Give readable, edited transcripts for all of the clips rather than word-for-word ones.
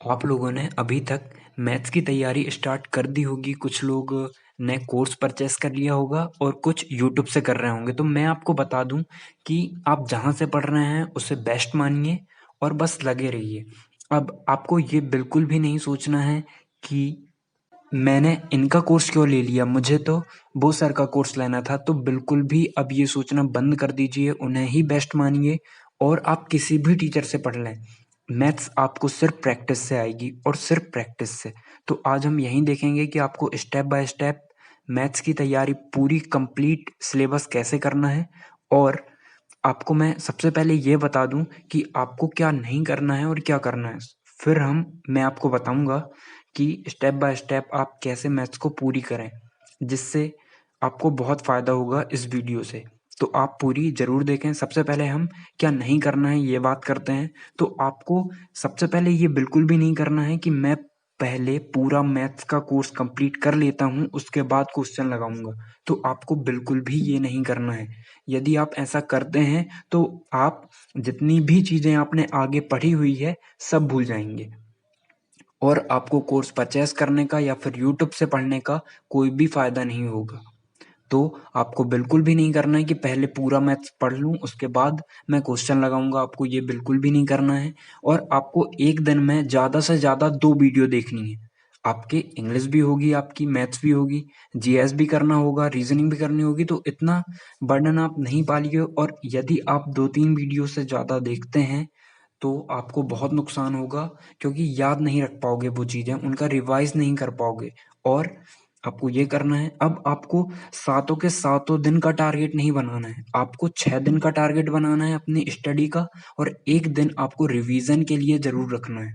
आप लोगों ने अभी तक मैथ्स की तैयारी स्टार्ट कर दी होगी, कुछ लोग ने कोर्स परचेस कर लिया होगा और कुछ यूट्यूब से कर रहे होंगे। तो मैं आपको बता दूं कि आप जहां से पढ़ रहे हैं उसे बेस्ट मानिए और बस लगे रहिए। अब आपको ये बिल्कुल भी नहीं सोचना है कि मैंने इनका कोर्स क्यों ले लिया, मुझे तो वो सर का कोर्स लेना था। तो बिल्कुल भी अब ये सोचना बंद कर दीजिए, उन्हें ही बेस्ट मानिए और आप किसी भी टीचर से पढ़ लें। मैथ्स आपको सिर्फ प्रैक्टिस से आएगी और सिर्फ प्रैक्टिस से। तो आज हम यही देखेंगे कि आपको स्टेप बाय स्टेप मैथ्स की तैयारी पूरी कंप्लीट सिलेबस कैसे करना है। और आपको मैं सबसे पहले ये बता दूं कि आपको क्या नहीं करना है और क्या करना है। फिर मैं आपको बताऊंगा कि स्टेप बाय स्टेप आप कैसे मैथ्स को पूरी करें, जिससे आपको बहुत फ़ायदा होगा इस वीडियो से। तो आप पूरी ज़रूर देखें। सबसे पहले हम क्या नहीं करना है ये बात करते हैं। तो आपको सबसे पहले ये बिल्कुल भी नहीं करना है कि मैं पहले पूरा मैथ्स का कोर्स कंप्लीट कर लेता हूँ, उसके बाद क्वेश्चन लगाऊंगा। तो आपको बिल्कुल भी ये नहीं करना है। यदि आप ऐसा करते हैं तो आप जितनी भी चीज़ें आपने आगे पढ़ी हुई है सब भूल जाएंगे और आपको कोर्स परचेस करने का या फिर यूट्यूब से पढ़ने का कोई भी फायदा नहीं होगा। तो आपको बिल्कुल भी नहीं करना है कि पहले पूरा मैथ्स पढ़ लूँ उसके बाद मैं क्वेश्चन लगाऊंगा। आपको ये बिल्कुल भी नहीं करना है। और आपको एक दिन में ज़्यादा से ज़्यादा 2 वीडियो देखनी है। आपकी इंग्लिश भी होगी, आपकी मैथ्स भी होगी, जीएस भी करना होगा, रीजनिंग भी करनी होगी। तो इतना बर्डन आप नहीं पालिए। और यदि आप 2-3 वीडियो से ज़्यादा देखते हैं तो आपको बहुत नुकसान होगा, क्योंकि याद नहीं रख पाओगे वो चीज़ें, उनका रिवाइज नहीं कर पाओगे। और आपको ये करना है, अब आपको सातों के सातों दिन का टारगेट नहीं बनाना है, आपको 6 दिन का टारगेट बनाना है अपनी स्टडी का। और एक दिन आपको रिवीजन के लिए जरूर रखना है।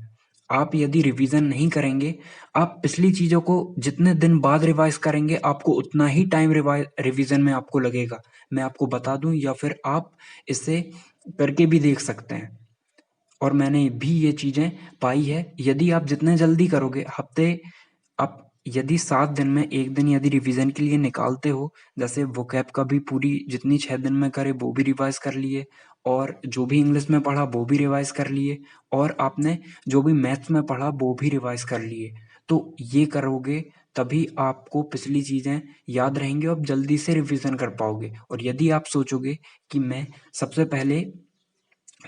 आप यदि रिवीजन नहीं करेंगे, आप पिछली चीजों को जितने दिन बाद रिवाइज करेंगे आपको उतना ही टाइम रिवीजन में आपको लगेगा। मैं आपको बता दूं, या फिर आप इसे करके भी देख सकते हैं। और मैंने भी ये चीज़ें पाई है। यदि आप जितने जल्दी करोगे, हफ्ते आप यदि 7 दिन में 1 दिन यदि रिवीजन के लिए निकालते हो, जैसे वोकैब का भी पूरी जितनी 6 दिन में करे वो भी रिवाइज कर लिए, और जो भी इंग्लिश में पढ़ा वो भी रिवाइज कर लिए, और आपने जो भी मैथ्स में पढ़ा वो भी रिवाइज कर लिए। तो ये करोगे तभी आपको पिछली चीज़ें याद रहेंगी और आप जल्दी से रिवीजन कर पाओगे। और यदि आप सोचोगे कि मैं सबसे पहले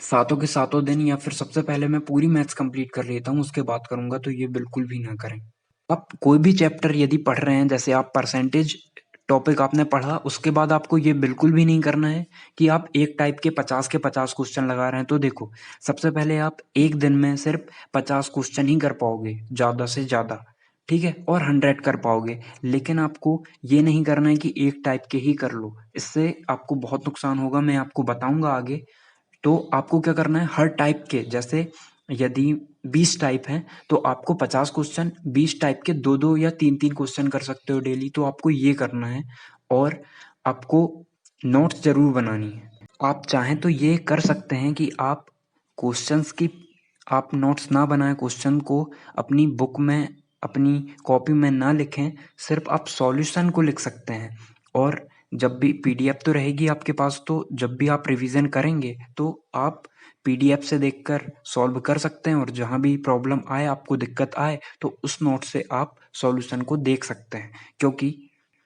सातों के सातों दिन या फिर सबसे पहले मैं पूरी मैथ्स कंप्लीट कर लेता हूँ उसके बाद करूँगा, तो ये बिल्कुल भी ना करें। आप कोई भी चैप्टर यदि पढ़ रहे हैं, जैसे आप परसेंटेज टॉपिक आपने पढ़ा, उसके बाद आपको ये बिल्कुल भी नहीं करना है कि आप एक टाइप के 50 क्वेश्चन लगा रहे हैं। तो देखो, सबसे पहले आप एक दिन में सिर्फ 50 क्वेश्चन ही कर पाओगे ज़्यादा से ज़्यादा, ठीक है, और 100 कर पाओगे। लेकिन आपको ये नहीं करना है कि एक टाइप के ही कर लो, इससे आपको बहुत नुकसान होगा, मैं आपको बताऊंगा आगे। तो आपको क्या करना है, हर टाइप के, जैसे यदि 20 टाइप हैं तो आपको 50 क्वेश्चन 20 टाइप के 2-2 या 3-3 क्वेश्चन कर सकते हो डेली। तो आपको ये करना है। और आपको नोट्स ज़रूर बनानी है। आप चाहें तो ये कर सकते हैं कि आप क्वेश्चंस की आप नोट्स ना बनाएं, क्वेश्चन को अपनी बुक में अपनी कॉपी में ना लिखें, सिर्फ आप सॉल्यूशन को लिख सकते हैं। और जब भी पीडीएफ तो रहेगी आपके पास, तो जब भी आप रिवीजन करेंगे तो आप पीडीएफ से देखकर सॉल्व कर सकते हैं, और जहाँ भी प्रॉब्लम आए, आपको दिक्कत आए, तो उस नोट से आप सॉल्यूशन को देख सकते हैं। क्योंकि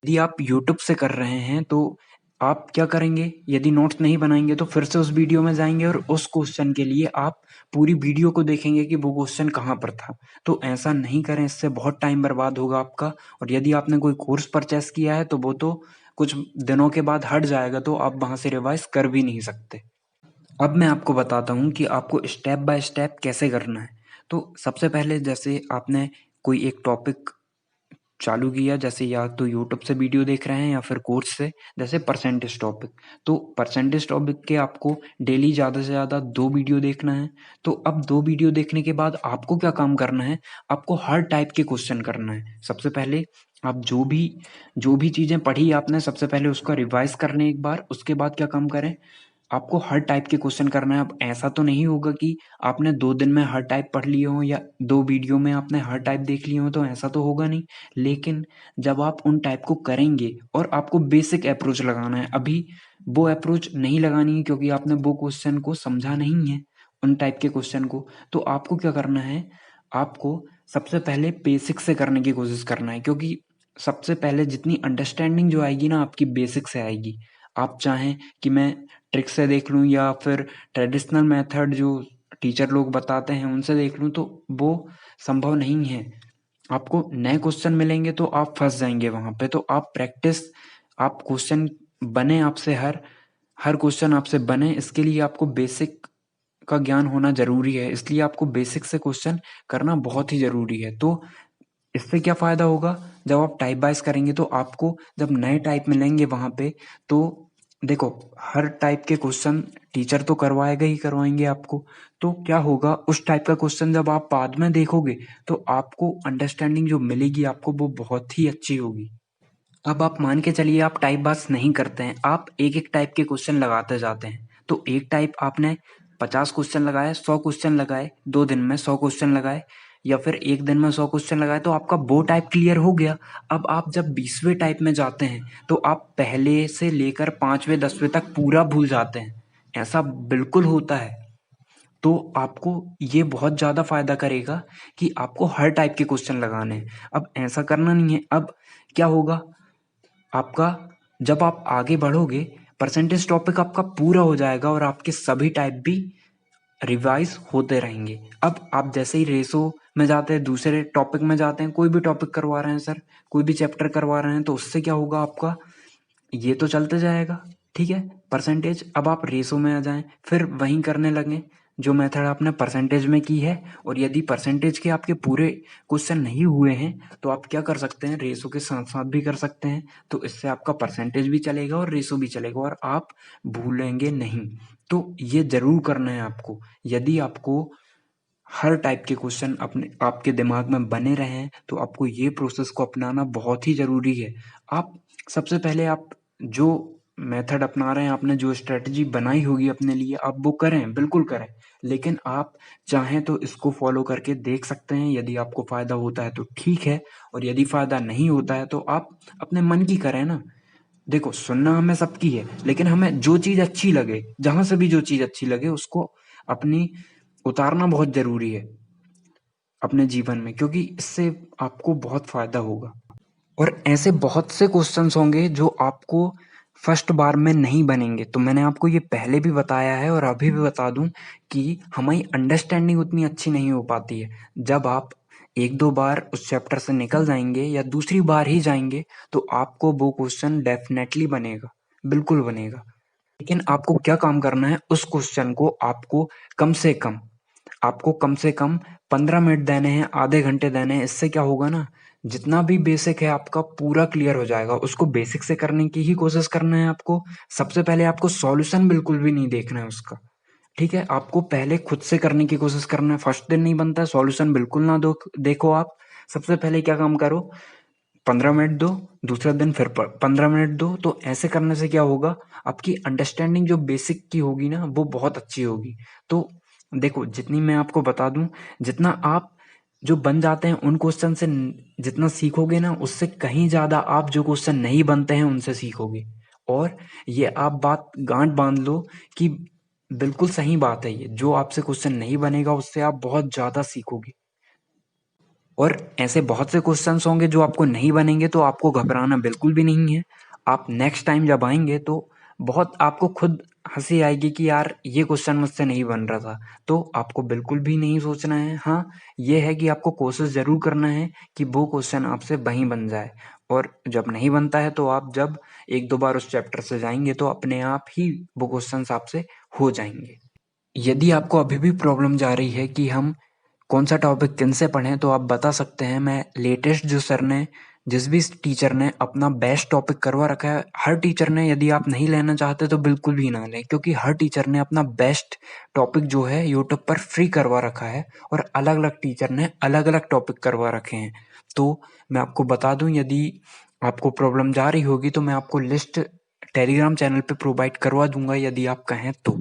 यदि आप यूट्यूब से कर रहे हैं तो आप क्या करेंगे, यदि नोट्स नहीं बनाएंगे तो फिर से उस वीडियो में जाएंगे और उस क्वेश्चन के लिए आप पूरी वीडियो को देखेंगे कि वो क्वेश्चन कहाँ पर था। तो ऐसा नहीं करें, इससे बहुत टाइम बर्बाद होगा आपका। और यदि आपने कोई कोर्स परचेस किया है तो वो तो कुछ दिनों के बाद हट जाएगा, तो आप वहां से रिवाइज कर भी नहीं सकते। अब मैं आपको बताता हूँ कि आपको स्टेप बाय स्टेप कैसे करना है। तो सबसे पहले, जैसे आपने कोई एक टॉपिक चालू किया, जैसे या तो यूट्यूब से वीडियो देख रहे हैं या फिर कोर्स से, जैसे परसेंटेज टॉपिक। तो परसेंटेज टॉपिक के आपको डेली ज़्यादा से ज़्यादा 2 वीडियो देखना है। तो अब 2 वीडियो देखने के बाद आपको क्या काम करना है, आपको हर टाइप के क्वेश्चन करना है। सबसे पहले आप जो भी चीज़ें पढ़ी आपने, सबसे पहले उसका रिवाइज कर लें एक बार। उसके बाद क्या काम करें, आपको हर टाइप के क्वेश्चन करना है। अब ऐसा तो नहीं होगा कि आपने 2 दिन में हर टाइप पढ़ लिए हों या 2 वीडियो में आपने हर टाइप देख लिए हों, तो ऐसा तो होगा नहीं। लेकिन जब आप उन टाइप को करेंगे और आपको बेसिक अप्रोच लगाना है, अभी वो अप्रोच नहीं लगानी है क्योंकि आपने वो क्वेश्चन को समझा नहीं है, उन टाइप के क्वेश्चन को। तो आपको क्या करना है, आपको सबसे पहले बेसिक से करने की कोशिश करना है, क्योंकि सबसे पहले जितनी अंडरस्टैंडिंग जो आएगी ना आपकी बेसिक से आएगी। आप चाहें कि मैं ट्रिक से देख लूँ या फिर ट्रेडिशनल मेथड जो टीचर लोग बताते हैं उनसे देख लूँ, तो वो संभव नहीं है। आपको नए क्वेश्चन मिलेंगे तो आप फंस जाएंगे वहाँ पे। तो आप प्रैक्टिस, आप क्वेश्चन बने आपसे, हर क्वेश्चन आपसे बने, इसके लिए आपको बेसिक का ज्ञान होना ज़रूरी है। इसलिए आपको बेसिक से क्वेश्चन करना बहुत ही ज़रूरी है। तो इससे क्या फ़ायदा होगा, जब आप टाइप वाइज़ करेंगे तो आपको जब नए टाइप मिलेंगे वहाँ पे, तो देखो हर टाइप के क्वेश्चन टीचर तो करवाएगा ही करवाएंगे आपको। तो क्या होगा, उस टाइप का क्वेश्चन जब आप बाद में देखोगे तो आपको अंडरस्टैंडिंग जो मिलेगी आपको वो बहुत ही अच्छी होगी। अब आप मान के चलिए आप टाइप पास नहीं करते हैं, आप एक-एक टाइप के क्वेश्चन लगाते जाते हैं। तो एक टाइप आपने 50 क्वेश्चन लगाए, 100 क्वेश्चन लगाए, 2 दिन में 100 क्वेश्चन लगाए या फिर 1 दिन में 100 क्वेश्चन लगाए, तो आपका वो टाइप क्लियर हो गया। अब आप जब 20वें टाइप में जाते हैं, तो आप पहले से लेकर 5वें 10वें तक पूरा भूल जाते हैं। ऐसा बिल्कुल होता है। तो आपको ये बहुत ज़्यादा फ़ायदा करेगा कि आपको हर टाइप के क्वेश्चन लगाने हैं। अब ऐसा करना नहीं है। अब क्या होगा, आपका जब आप आगे बढ़ोगे, परसेंटेज टॉपिक आपका पूरा हो जाएगा और आपके सभी टाइप भी रिवाइज होते रहेंगे। अब आप जैसे ही रेशो में जाते हैं, दूसरे टॉपिक में जाते हैं, कोई भी टॉपिक करवा रहे हैं सर, कोई भी चैप्टर करवा रहे हैं, तो उससे क्या होगा, आपका ये तो चलते जाएगा, ठीक है, परसेंटेज। अब आप रेशो में आ जाएं, फिर वहीं करने लगें जो मेथड आपने परसेंटेज में की है। और यदि परसेंटेज के आपके पूरे क्वेश्चन नहीं हुए हैं तो आप क्या कर सकते हैं, रेशो के साथ साथ भी कर सकते हैं। तो इससे आपका परसेंटेज भी चलेगा और रेशो भी चलेगा और आप भूलेंगे नहीं। तो ये जरूर करना है आपको। यदि आपको हर टाइप के क्वेश्चन अपने आपके दिमाग में बने रहें तो आपको ये प्रोसेस को अपनाना बहुत ही ज़रूरी है। आप सबसे पहले आप जो मेथड अपना रहे हैं, आपने जो स्ट्रेटजी बनाई होगी अपने लिए, आप वो करें, बिल्कुल करें। लेकिन आप चाहें तो इसको फॉलो करके देख सकते हैं। यदि आपको फ़ायदा होता है तो ठीक है, और यदि फ़ायदा नहीं होता है तो आप अपने मन की करें ना। देखो सुनना हमें सबकी है, लेकिन हमें जो चीज़ अच्छी लगे, जहाँ से भी जो चीज़ अच्छी लगे उसको अपनी उतारना बहुत ज़रूरी है अपने जीवन में, क्योंकि इससे आपको बहुत फ़ायदा होगा। और ऐसे बहुत से क्वेश्चंस होंगे जो आपको फर्स्ट बार में नहीं बनेंगे। तो मैंने आपको ये पहले भी बताया है और अभी भी बता दूं कि हमारी अंडरस्टैंडिंग उतनी अच्छी नहीं हो पाती है। जब आप 1-2 बार उस चैप्टर से निकल जाएंगे या दूसरी बार ही जाएंगे तो आपको वो क्वेश्चन डेफिनेटली बनेगा, बिल्कुल बनेगा। लेकिन आपको क्या काम करना है, उस क्वेश्चन को कम से कम कम से कम 15 मिनट देने हैं, आधे घंटे देने हैं। इससे क्या होगा ना, जितना भी बेसिक है आपका पूरा क्लियर हो जाएगा। उसको बेसिक से करने की ही कोशिश करना है आपको। सबसे पहले आपको सॉल्यूशन बिल्कुल भी नहीं देखना है उसका, ठीक है? आपको पहले खुद से करने की कोशिश करना है। फर्स्ट दिन नहीं बनता है, सॉल्यूशन बिल्कुल ना देखो आप। सबसे पहले क्या काम करो, 15 मिनट दो, दूसरा दिन फिर 15 मिनट दो। तो ऐसे करने से क्या होगा, आपकी अंडरस्टैंडिंग जो बेसिक की होगी ना वो बहुत अच्छी होगी। तो देखो जितनी मैं आपको बता दूं, जितना आप जो बन जाते हैं उन क्वेश्चन से जितना सीखोगे ना, उससे कहीं ज्यादा आप जो क्वेश्चन नहीं बनते हैं उनसे सीखोगे। और ये आप बात गांठ बांध लो कि बिल्कुल सही बात है, ये जो आपसे क्वेश्चन नहीं बनेगा उससे आप बहुत ज्यादा सीखोगे। और ऐसे बहुत से क्वेश्चंस होंगे जो आपको नहीं बनेंगे, तो आपको घबराना बिल्कुल भी नहीं है। आप नेक्स्ट टाइम जब आएंगे तो बहुत आपको खुद हंसी आएगी कि यार ये क्वेश्चन मुझसे नहीं बन रहा था। तो आपको बिल्कुल भी नहीं सोचना है। हाँ, ये है कि आपको कोशिश ज़रूर करना है कि वो क्वेश्चन आपसे वहीं बन जाए। और जब नहीं बनता है तो आप जब 1-2 बार उस चैप्टर से जाएंगे तो अपने आप ही वो क्वेश्चंस आपसे हो जाएंगे। यदि आपको अभी भी प्रॉब्लम जा रही है कि हम कौन सा टॉपिक किन से पढ़ें, तो आप बता सकते हैं। मैं लेटेस्ट जो सर ने, जिस भी टीचर ने अपना बेस्ट टॉपिक करवा रखा है, हर टीचर ने, यदि आप नहीं लेना चाहते तो बिल्कुल भी ना लें, क्योंकि हर टीचर ने अपना बेस्ट टॉपिक जो है यूट्यूब पर फ्री करवा रखा है और अलग अलग टीचर ने अलग अलग टॉपिक करवा रखे हैं। तो मैं आपको बता दूं, यदि आपको प्रॉब्लम जा रही होगी तो मैं आपको लिस्ट टेलीग्राम चैनल पे प्रोवाइड करवा दूंगा यदि आप कहें तो,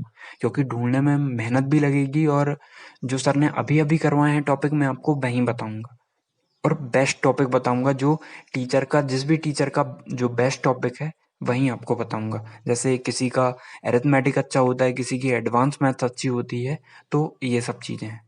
क्योंकि ढूंढने में मेहनत भी लगेगी और जो सर ने अभी अभी करवाए हैं टॉपिक मैं आपको वहीं बताऊंगा। और बेस्ट टॉपिक बताऊंगा, जो टीचर का, जिस भी टीचर का जो बेस्ट टॉपिक है वहीं आपको बताऊंगा। जैसे किसी का अरिथमेटिक अच्छा होता है, किसी की एडवांस मैथ्स अच्छी होती है, तो ये सब चीज़ें हैं।